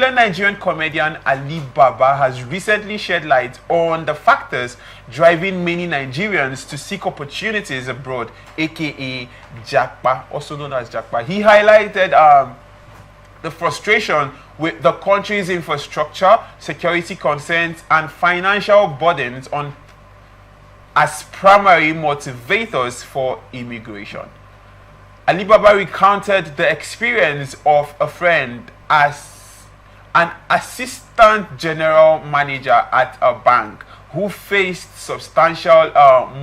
popular Nigerian comedian Ali Baba has recently shed light on the factors driving many Nigerians to seek opportunities abroad, aka Japa, also known as Japa. He highlighted the frustration with the country's infrastructure, security concerns, and financial burdens on as primary motivators for immigration. Ali Baba recounted the experience of a friend as an assistant general manager at a bank who faced substantial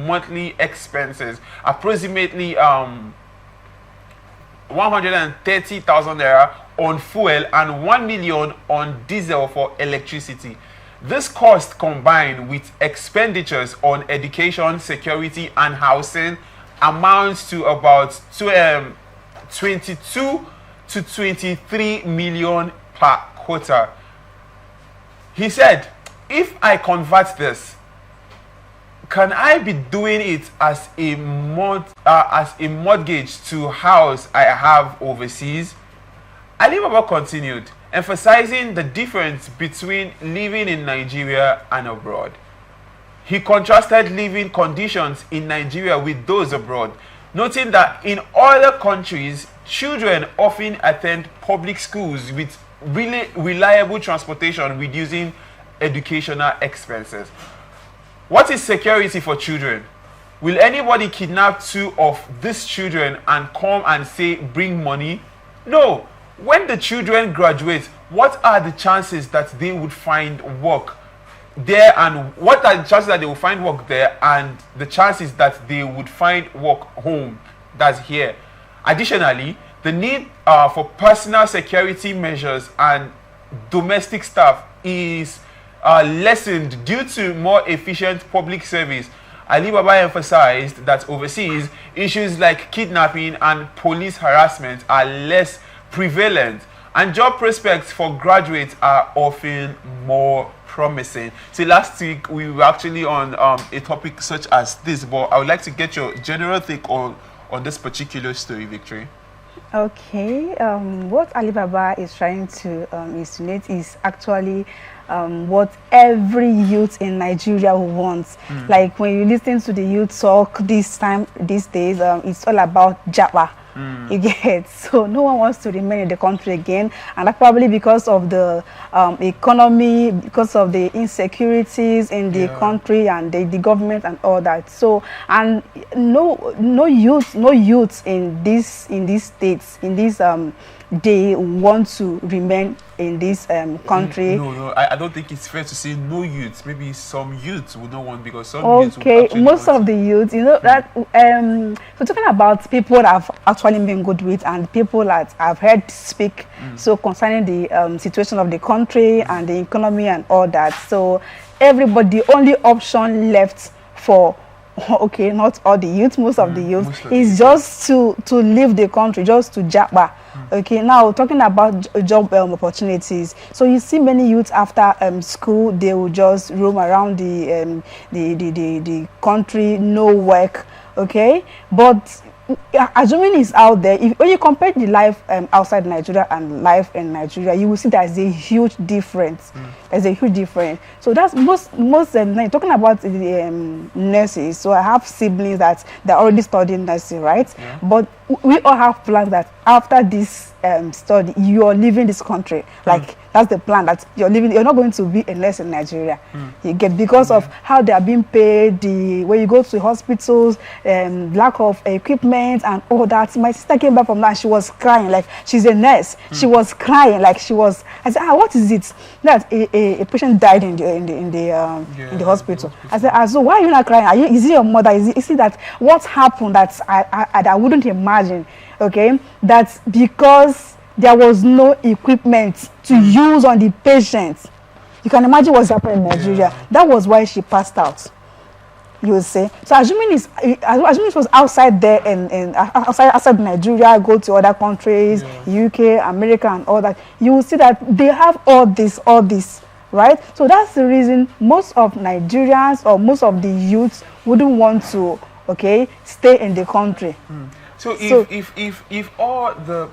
monthly expenses, approximately 130,000 naira on fuel and 1 million on diesel for electricity. This cost, combined with expenditures on education, security, and housing, amounts to about 22 to 23 million per quarter. He said, if I convert this, can I be doing it as a mortgage to house I have overseas? Ali Baba continued, emphasizing the difference between living in Nigeria and abroad. He contrasted living conditions in Nigeria with those abroad, noting that in other countries, children often attend public schools with really reliable transportation, reducing educational expenses. What is security for children? Will anybody kidnap two of these children and come and say, bring money? No. When the children graduate, what are the chances that they would find work there, and what are the chances that they will find work there and the chances that they would find work home, that's here? Additionally, the need for personal security measures and domestic staff is lessened due to more efficient public service. Ali Baba emphasized that overseas, issues like kidnapping and police harassment are less prevalent, and job prospects for graduates are often more promising. See, last week we were actually on a topic such as this, but I would like to get your general take on this particular story, Victory. Okay, what Ali Baba is trying to insinuate is actually what every youth in Nigeria wants. Like when you listen to the youth talk these days, it's all about Japa. You get, so no one wants to remain in the country again, and that's probably because of the economy, because of the insecurities in the country and the government and all that. So, and no youth in these states, in this they want to remain in this country. No, I don't think it's fair to say no youths. Maybe some youths would not want, because some youths okay, most of the youth, you know, that we're talking about people that have actually been good with and people that I've heard speak so concerning the situation of the country and the economy and all that. So everybody, the only option left for okay, not all the youth, most of the youth is just to leave the country, just to Japa. Okay, now talking about job opportunities. So you see many youths after school, they will just roam around the country, no work. Okay, but assuming it's out there, when you compare the life outside Nigeria and life in Nigeria, you will see there's a huge difference. There's a huge difference. So that's most talking about the nurses. So I have siblings that they're already studying nursing, right? But we all have plans that after this study, you are leaving this country. Like that's the plan, that you're leaving. You're not going to be a nurse in Nigeria. You get, because of how they are being paid, when you go to hospitals, lack of equipment and all that. My sister came back from that. She was crying, like she's a nurse. She was crying, like she was. I said, what is it? That a patient died in the hospital. I said, so why are you not crying? Is it your mother? Is it that what happened that I wouldn't imagine? Okay, that's because there was no equipment to use on the patient. You can imagine what's happening in Nigeria. That was why she passed out. You will say. So assuming it was outside there and outside Nigeria, go to other countries, UK, America, and all that, you will see that they have all this, right? So that's the reason most of Nigerians or most of the youths wouldn't want to, stay in the country. So if all the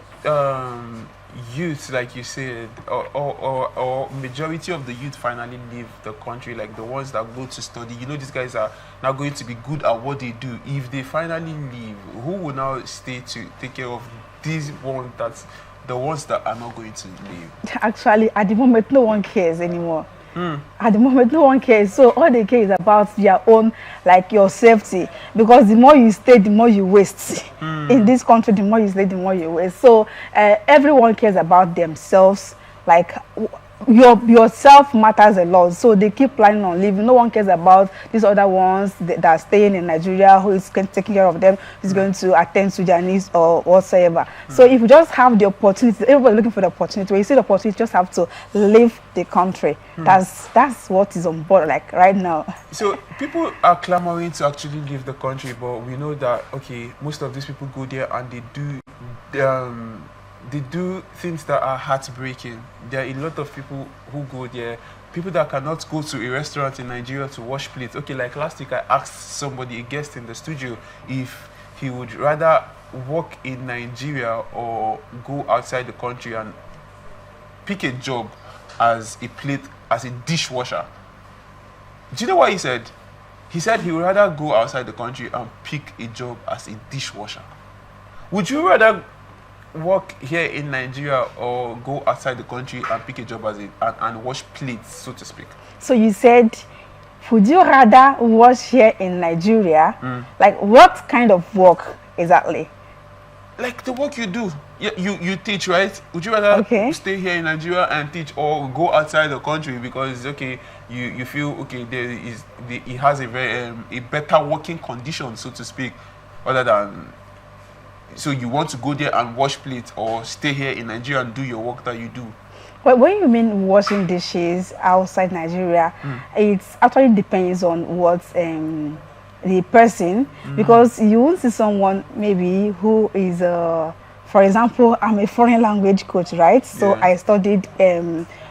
youth, like you said, or majority of the youth finally leave the country, like the ones that go to study, these guys are now going to be good at what they do. If they finally leave, who will now stay to take care of these ones, the ones that are not going to leave? Actually, at the moment, no one cares anymore. At the moment, no one cares. So all they care is about their own, like your safety. Because the more you stay, the more you waste. In this country, the more you stay, the more you waste. So everyone cares about themselves. Like yourself matters a lot. So they keep planning on leaving. No one cares about these other ones that are staying in Nigeria, who is taking care of them, who's going to attend to their needs or whatsoever. So if you just have the opportunity, everybody looking for the opportunity. When you see the opportunity, you just have to leave the country. That's what is on board like right now. So people are clamoring to actually leave the country, but we know that most of these people go there and they do things that are heartbreaking. There are a lot of people who go there, people that cannot go to a restaurant in Nigeria to wash plates. Like last week I asked somebody, a guest in the studio, if he would rather work in Nigeria or go outside the country and pick a job as a dishwasher. Do you know what he said? He said he would rather go outside the country and pick a job as a dishwasher. Would you rather work here in Nigeria or go outside the country and pick a job as and wash plates, so to speak? So you said, would you rather wash here in Nigeria? Like what kind of work exactly? Like the work you do. You teach, right? Would you rather stay here in Nigeria and teach, or go outside the country because you feel it has a very a better working condition, so to speak, other than. So you want to go there and wash plates, or stay here in Nigeria and do your work that you do? Well, when you mean washing dishes outside Nigeria, it actually depends on what the person, because you won't see someone maybe who is, for example, I'm a foreign language coach, right? So I studied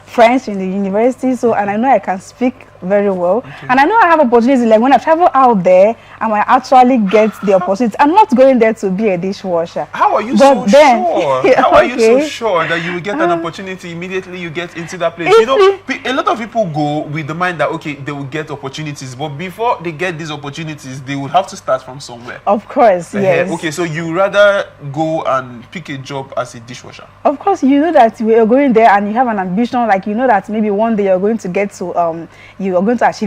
French in the university, so and I know I can speak very well, and I know I have opportunities. Like when I travel out there, I might actually get the opportunity. I'm not going there to be a dishwasher. How are you so sure? How are you so sure that you will get an opportunity immediately you get into that place? A lot of people go with the mind that they will get opportunities, but before they get these opportunities, they will have to start from somewhere. Of course, yes. Okay, so you rather go and pick a job as a dishwasher? Of course, you know that we are going there and you have an ambition, like you know that maybe one day you're going to get to you are going to achieve